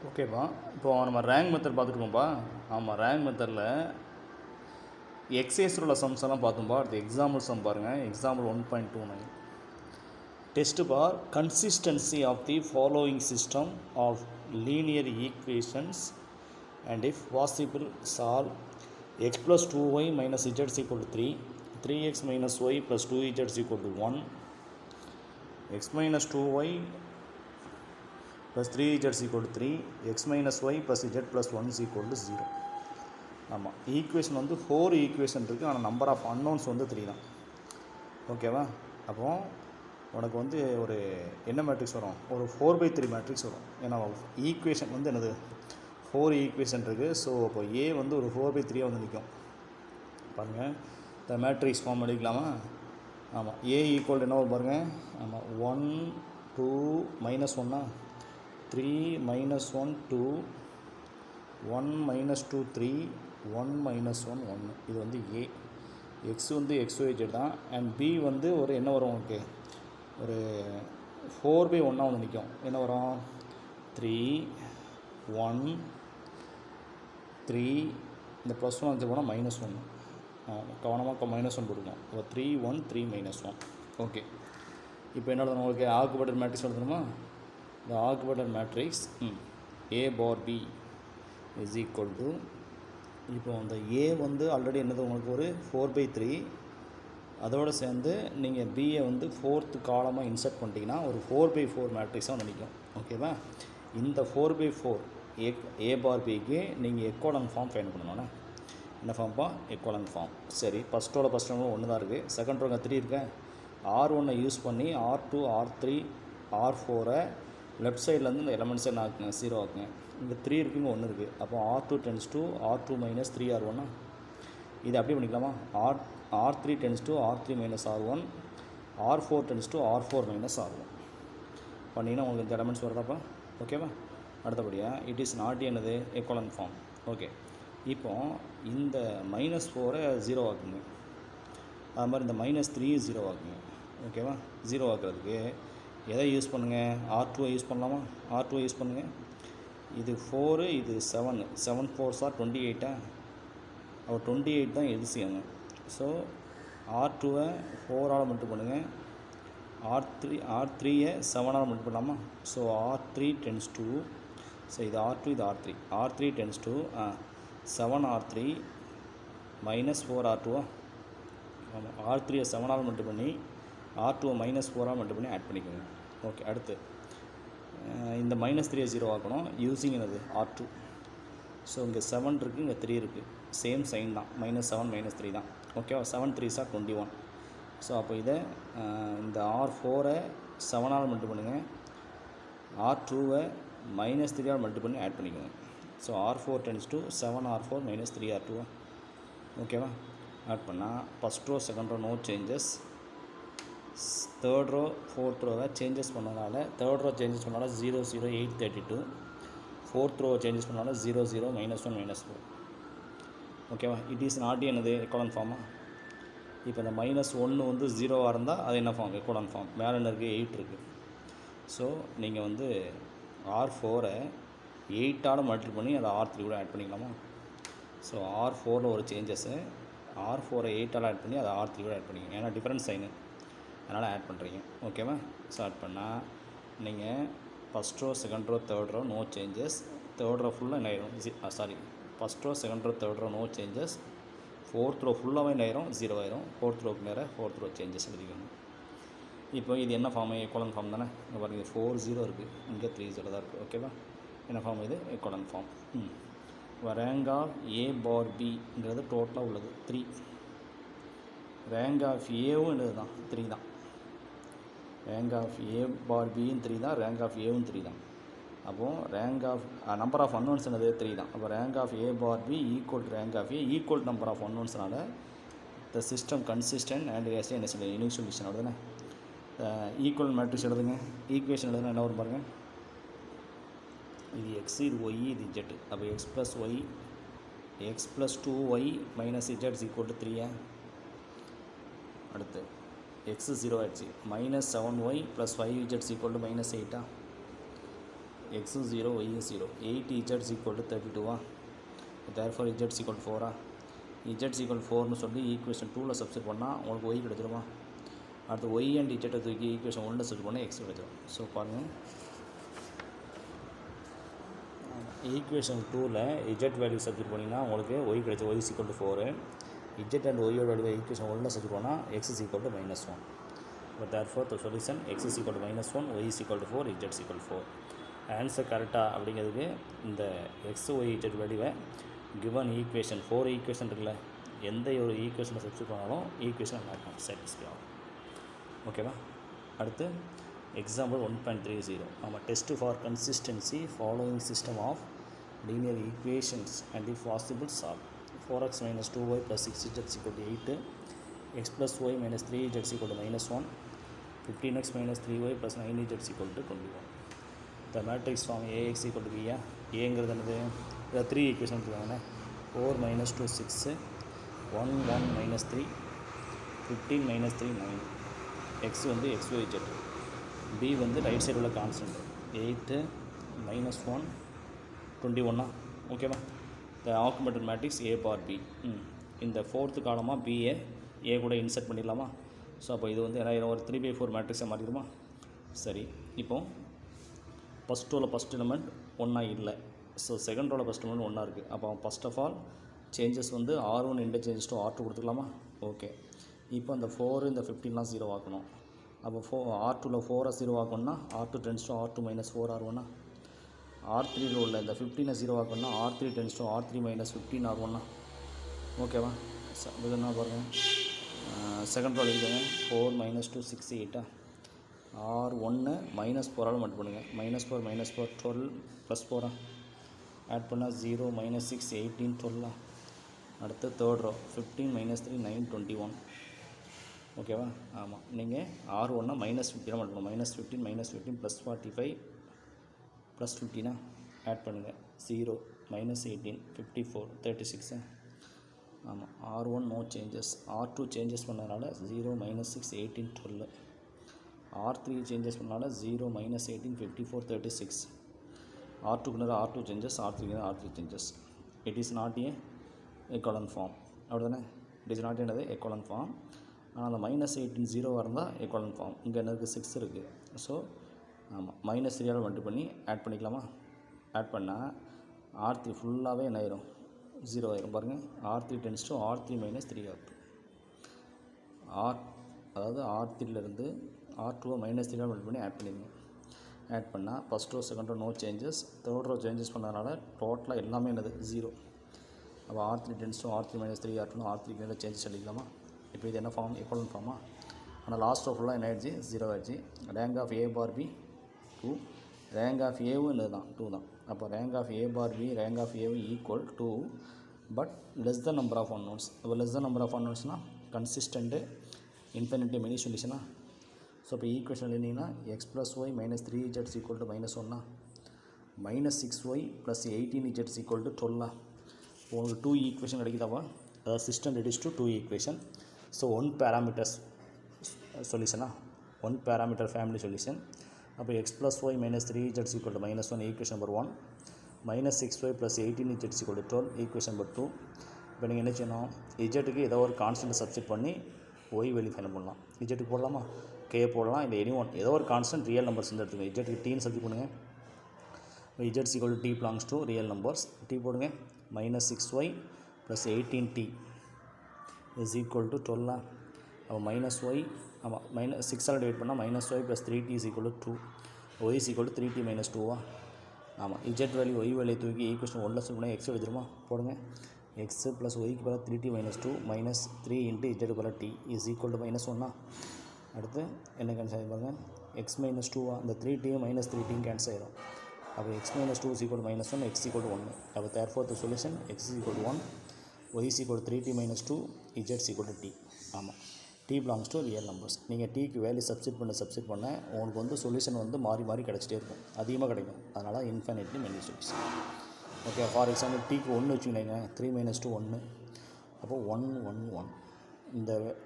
ஓகேப்பா. இப்போ நம்ம ரேங்க் மெத்தட் பார்த்துருக்கோம்ப்பா. ஆமாம், ரேங்க் மெத்தடில் எக்ஸைஸில் உள்ள சம்ஸ் எல்லாம் பார்த்தோம்ப்பா. அடுத்து எக்ஸாம்பிள் சம் பாருங்கள். Example 1.29 test for consistency of the following system of linear equations and if possible solve x plus 2y minus z is equal to 3, 3x minus y plus 2z is equal to 1, x minus 2y plus 3z is equal to 3, x minus y plus z plus 1 is equal to 0. ஆமாம், equation வந்து 4 equation இருக்குது. ஆனால் number of unknowns வந்து 3 தான். ஓகேவா? அப்போது உனக்கு வந்து ஒரு என்ன மேட்ரிக்ஸ் வரும்? ஒரு 4/3 மேட்ரிக்ஸ் வரும். ஏன்னா ஈக்குவேஷன் வந்து என்னது 4 ஈக்குவேஷன் இருக்குது. ஸோ அப்போ ஏ வந்து ஒரு 4/3 வந்து நிற்கும். பாருங்கள், இந்த மேட்ரிக்ஸ் ஃபார்ம் அடிக்கலாமா? ஆமாம், ஏ ஈக்குவல் என்ன வரும் பாருங்கள். ஆமாம், 1 2 -1 3 -1 2 1 -2 3 1 -1 1. இது வந்து ஏ. எக்ஸ் வந்து XYZ தான். அண்ட் பி வந்து ஒரு என்ன வரும்? ஓகே, ஒரு 4/1 வந்து நிற்கும். என்ன வரும்? 3 1 3. இந்த +1 வந்து போனால் -1. கவனமாக -1 போட்டுக்கணும். இப்போ 3 1 3 -1. ஓகே, இப்போ என்ன எழுதணும்? உங்களுக்கு ஆக்குபேட்டட் மேட்ரிக்ஸ் எழுதணுமா? இந்த augmented matrix A bar B is equal to, இப்போ அந்த ஏ வந்து ஆல்ரெடி என்னது உங்களுக்கு ஒரு 4/3. அதோடு சேர்ந்து நீங்கள் பிஏ வந்து 4th காலமாக இன்சர்ட் பண்ணிட்டீங்கன்னா ஒரு 4/4 மேட்ரிக்ஸாக வந்து நிற்கும். ஓகேவா? இந்த 4/4 ஏ பார் பிக்கு நீங்கள் எக்கோலன் ஃபார்ம் ஃபைண்ட் பண்ணணும்னா என்ன ஃபார்ம்ப்பா? Echelon form. சரி, ஃபஸ்ட்டோட ஃபஸ்ட் நம்பர் 1 தான் இருக்குது. செகண்ட் ரோங்க 3 இருக்கேன். R1 யூஸ் பண்ணி R2 R3 R4 லெஃப்ட் சைட்லேருந்து இந்த எலமெண்ட்ஸை என்ன ஆக்குங்க? 0 ஆக்குங்க. இங்கே 3 இருக்குங்க, 1 இருக்குது. அப்போ R2 → R2 - 3R1. இது அப்படி பண்ணிக்கலாமா? R3 → R3 - R1 R4 → R4 - R1 பண்ணிங்கன்னா உங்களுக்கு இந்த எலமெண்ட்ஸ் வருதாப்பா? ஓகேவா? அடுத்தபடியாக இட் இஸ் நாட் என்னது எக்கோலன் ஃபார்ம். ஓகே, இப்போ இந்த -4 0 ஆக்குங்க. அது மாதிரி இந்த -3 0 ஆக்குங்க. ஓகேவா? 0 ஆக்குறதுக்கு எதை யூஸ் பண்ணுங்கள்? R2 யூஸ் பண்ணலாமா? R2 யூஸ் பண்ணுங்கள். இது 4, இது 7 7 4s are 28. அப்போ 28 தான் எல்சிஎம். ஸோ R2-ஐ 4ஆல் மல்டிப்ளை பண்ணுங்கள். R3-ஐ 7ஆல் மல்டிப்ளை பண்ணலாமா? ஸோ R3 → ஸோ இது R2 இது R3 R3 → 7R3 -4R2. ஆமாம், R3-ஐ 7ஆல் மல்டிப்ளை பண்ணி R2-ஐ -4ஆல் மல்டிப்ளை பண்ணி ஆட் பண்ணிக்கோங்க. ஓகே, அடுத்து இந்த -3 0 ஆக்கணும் யூஸிங் என்னது R2. ஸோ இங்கே 7 இருக்குது, இங்கே 3 இருக்குது. சேம் சைன் தான். -7 -3 தான். ஓகேவா? 7 3s are 21. ஸோ அப்போ இதை இந்த R4-ஐ 7ஆல் மல்டிப்ளை பண்ணுங்கள். R2-ஐ -3ஆல் மல்டிப்ளை பண்ணி ஆட் பண்ணிக்கோங்க. So R4 → 7R4 - 3R2. ஓகேவா? ஆட் பண்ணால் first row second row no changes. Third row fourth ரோவை சேஞ்சஸ் பண்ணனால 0 0 8 32. ஃபோர்த் ரோ சேஞ்சஸ் பண்ணனால 0 0 -1 -4. ஓகேவா? இட் இஸ் நாட் என்னது எக்கோலன் ஃபார்மா? இப்போ இந்த -1 வந்து 0வாக இருந்தால் அது என்ன ஃபார்ம்? Echelon form. மேலே என்ன இருக்குது? 8 இருக்குது. ஸோ நீங்கள் வந்து R4-ஐ 8ஆல் மல்டிப்ளை பண்ணி அதை R3 கூட ஆட் பண்ணிக்கலாமா? ஸோ R4-ல் ஒரு சேஞ்சஸ்ஸு, R4-ஐ 8ஆல் ஆட் பண்ணி அதை R3 கூட ஆட் பண்ணிக்கோங்க. ஏன்னா டிஃப்ரெண்ட் சைனு, அதனால் ஆட் பண்ணுறீங்க. ஓகேவா? ஸோ ஆட் பண்ணால் நீங்கள் first row second row third row no changes. Third row ஃபுல்லாக என்ன ஆயிரும்? First row second row third row no changes. Fourth row ஃபுல்லாகவே என்ன ஆயிரும்? 0 ஆயிரும். ஃபோர்த் ரோக்கு நேராக ஃபோர்த் ரோ சேஞ்சஸ் எழுதிக்கணும். இப்போ இது என்ன ஃபார்மு? எக்கோலன் ஃபார்ம் தானே. இங்கே பாருங்கள், 4 0 இருக்குது, இங்கே 3 0 தான் இருக்குது. ஓகேவா? என்ன ஃபார்ம் இது? Echelon form. Rank of A bar Bங்கிறது டோட்டலாக உள்ளது 3. ரேங்க் ஆஃப் ஏவும் என்னது தான்? 3 தான். ரேங்க் ஆஃப் A bar Bயும் 3 தான், ரேங்க் ஆஃப் ஏவும் 3 தான். அப்போது rank of number of unknowns என்னது? 3 தான். அப்போ rank of A bar B equal to rank of A equal number of அன்னோன்ஸ்னால த சிஸ்டம் கன்சிஸ்டன்ட் அண்ட் எஸ் என்ன சொல்லுங்கள்? யூனிக் சொல்யூஷன் வருதுண்ணே. ஈக்குவல் மேட்ரிக்ஸ் எழுதுங்க. ஈக்குவேஷன் எழுதுனா என்ன வரும் பாருங்கள். இது எக்ஸ், இது ஒய், இது Z. அப்போ x + y x + 2y - z is equal to 3. அடுத்து x 0 ஆயிடுச்சு. -7y + 5z is equal to -8. x is 0, y is 0. 8z is equal to 32. Therefore z is equal to 4. z is equal to 4 னு சொல்லி equation 2ல substitute பண்ணால் உங்களுக்கு y கிடைச்சிருமா? அடுத்து y and z தூக்கி equation 1ல substitute பண்ணால் x கிடைச்சிரும். So பாருங்கள், ஈக்குவேஷன் 2ல z வேல்யூ சப்ஸ்டிட் பண்ணிங்கன்னா உங்களுக்கு y கிடைச்சி y is equal to 4. z and y value equation 1ல சப்ஸ்டிட் பண்ணால் x is equal to -1. But therefore the solution x is equal to -1, y is equal to 4, z is equal to 4. Answer கரெக்டாக அப்படிங்கிறதுக்கு இந்த X Y Z வேல்யூவை given equation 4 equation இருக்குல்ல, எந்த ஒரு ஈக்குவேஷனை சப்ஸ்டிட் பண்ணாலும் ஈக்குவேஷன் நல்லா இருக்கும், சாட்டிஸ்ஃபை ஆகும். ஓகேவா? அடுத்து எக்ஸாம்பிள் 1.30. நம்ம test for consistency following system of linear equations and the possible solve. 4x - 2y + 6z = 8, x + y - 3z = -1, 15x - 3y + 9z = 21. The matrix form AX = B. ஏங்கிறது என்னது? இதில் 3 ஈக்குவேஷன் இருக்காங்கண்ணே. 4 - 2 6, 1 1 - 3, 15 - 3 9. X வந்து XYZ. B வந்து right side உள்ள constant 8 - 1 21. ஓகேவா? The augmented matrix A bar B. இந்த 4th காலமாக BA ஏ கூட இன்சர்ட் பண்ணிடலாமா? ஸோ அப்போ இது வந்து என்ன ஒரு 3/4 மேட்ரிக்ஸை மாற்றிடுமா? சரி, இப்போது ஃபஸ்ட் ரோவில் ஃபஸ்ட் எலிமெண்ட் ஒன்றா இல்லை. ஸோ செகண்ட் ரோவில் ஃபஸ்ட் எலிமெண்ட் ஒன்றா இருக்குது. அப்போ ஃபஸ்ட் ஆஃப் ஆல் சேஞ்சஸ் வந்து R1 interchanges to R2 கொடுத்துக்கலாமா? Okay. இப்போ அந்த 4 இந்த 15லாம் 0 ஆக்கணும். அப்போ R2ல் 4 0 ஆக்கணும்னா R2 → R2 - 4 R1. R3ல் உள்ள இந்த 15 0 ஆக்கணும்னா R3 → R3 - 15 R1. ஓகேவா? இது என்ன பாருங்கள், செகண்ட் ரோல் இருக்குங்க. 4 - 2 6 8. R1 -4 மட்டும் பண்ணுங்கள். -4 - 4 12 + 4 ஆட் பண்ணால் 0 - 6 18 12. அடுத்து தேர்ட் ரோ 15 - 3 9 21. ஓகேவா? ஆமாம், நீங்கள் R1 -15 மட்டும் -15 -15 + 45 + 15 ஆட் பண்ணுங்கள். 0 - 18 54 36. ஆமாம், R1 no changes. R2 changes பண்ணதுனால 0 - 6 18 12. R3 சேஞ்சஸ் பண்ணால 0 - 18 54 36. R2க்கு R2 சேஞ்சஸ், R3க்கு R3 changes. It is not a echelon form. அப்படி தானே? இட் இஸ் நாட் என்னது எக்கோலன் ஃபார்ம். ஆனால் அந்த -18 0 இருந்தால் எக்கோலன் ஃபார்ம். இங்கே என்ன இருக்குது? 6 இருக்குது. ஸோ ஆமாம், -3 மல்டி பண்ணி ஆட் பண்ணிக்கலாமா? ஆட் பண்ணால் R3 ஃபுல்லாகவே என்ன ஆயிரும்? 0 ஆயிரும். பாருங்கள், R3 → R3 - 3 R2. அதாவது R3லேருந்து R2 -3 மல்டி பண்ணி ஆட் பண்ணிடுங்க. ஆட் பண்ணால் first row second row no changes, third row changes பண்ணதுனால டோட்டலாக எல்லாமே என்னது? 0. அப்போ R3 → R3 - 3 R2 R3க்கு என்ன சேஞ்சஸ் அடிக்கலாமா? இப்போ இது என்ன ஃபார்ம்? எக்கோலன் ஃபார்மா? ஆனால் லாஸ்ட் ரோ ஃபுல்லாக என்ன ஆயிடுச்சு? 0 ஆகிடுச்சு. Rank of A bar B 2, rank of ஏவும் என்னது தான்? 2 தான். அப்போ rank of A bar B rank of A equal 2, but less the number of unknowns. இப்போ லெஸ் த நம்பர் ஆஃப் அன்னோன்ஸ்னால் கன்சிஸ்டண்ட்டு இன்ஃபினிட்டி மெனி சொல்யூஷனா? ஸோ இப்போ ஈக்குவேஷன் எழுதிங்கன்னா x + y - 3z = -1, -6y + 18z = 12. உங்களுக்கு 2 ஈக்குவேஷன் கிடைக்குதாவா? அதாவது system reduce to 2 equation. So 1 parameters சொல்யூஷனா? 1 parameter family solution. அப்போ x + y - 3z = -1 equation number 1, -6y + 18z = 12 equation number 2. இப்போ நீங்கள் என்ன செய்யணும்? இஜெட்டுக்கு ஏதோ ஒரு கான்ஸ்டன்ட் சப்ஸ்டிட் பண்ணி ஒய் வேல்யூ ஃபைண்ட் பண்ணலாம். இஜெட்டுக்கு போடலாமா? கே போடலாம், இல்லை எனி ஒன் ஏதோ ஒரு கான்ஸ்டன்ட் ரியல் நம்பர்ஸ் வந்து எடுத்துக்கோங்க. இஜெட்டுக்கு டீன்னு சப்ஸ்டிட் பண்ணுங்கள். Z = t belongs to real numbers. t போடுங்க. -6y + 18t = 12. அப்போ -y, ஆமாம், -6 டிவைட் பண்ணால் -y + 3t = 2, y = 3t - 2. ஆமாம், இஜெட் வேல்யூ ஒய் வேல்யூ தூக்கி ஈக்குவேஷன் 1ல் சொல்லணும். எக்ஸ் எழுதிருமா? போடுங்க. x + yக்கு பதிலாக 3t - 2 -3 × z = t = -1. அடுத்து என்ன கேன்சல் ஆகி பாருங்கள், x - 2 அந்த 3tயும் -3tயும் கேன்சல் ஆயிடும். அப்போ x - 2 = -1, x = 1. அப்போ therefore the solution x = 1, y = 3t - 2, z = t. ஆமாம், t belongs to real numbers. நீங்கள் டீக்கு வேல்யூ சப்ஸ்டிட் பண்ண உங்களுக்கு வந்து சொல்யூஷன் வந்து மாறி மாறி கிடச்சிட்டே இருக்கும், அதிகமாக கிடைக்கும். அதனால் infinitely many solution. Okay, for example டீக்கு 1 வச்சுக்கிங்க, 3 - 2 1. அப்போது 1 1 1.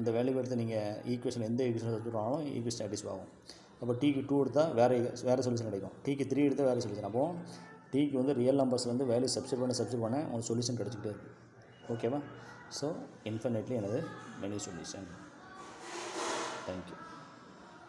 இந்த வேல்யூ எடுத்து நீங்கள் ஈக்குவேஷன் எந்த ஈக்குவேஷன் எடுத்துட்டாலும் ஈக்குவேஷன் சாட்டிஸ்ஃபை ஆகும். அப்போ டீக்கு 2 எடுத்தால் வேறு சொல்யூஷன் கிடைக்கும், டீக்கு 3 எடுத்தால் வேறு சொல்யூஷன். அப்போது டீக்கு வந்து ரியல் நம்பர்ஸ்லேருந்து வேல்யூ சப்ஸ்டிட் பண்ண உங்களுக்கு சொல்யூஷன் கிடச்சிக்கிட்டே இருக்குது. ஓகேவா? ஸோ இன்ஃபினிட்லி எனது மெனி சொல்யூஷன். தேங்க்யூ.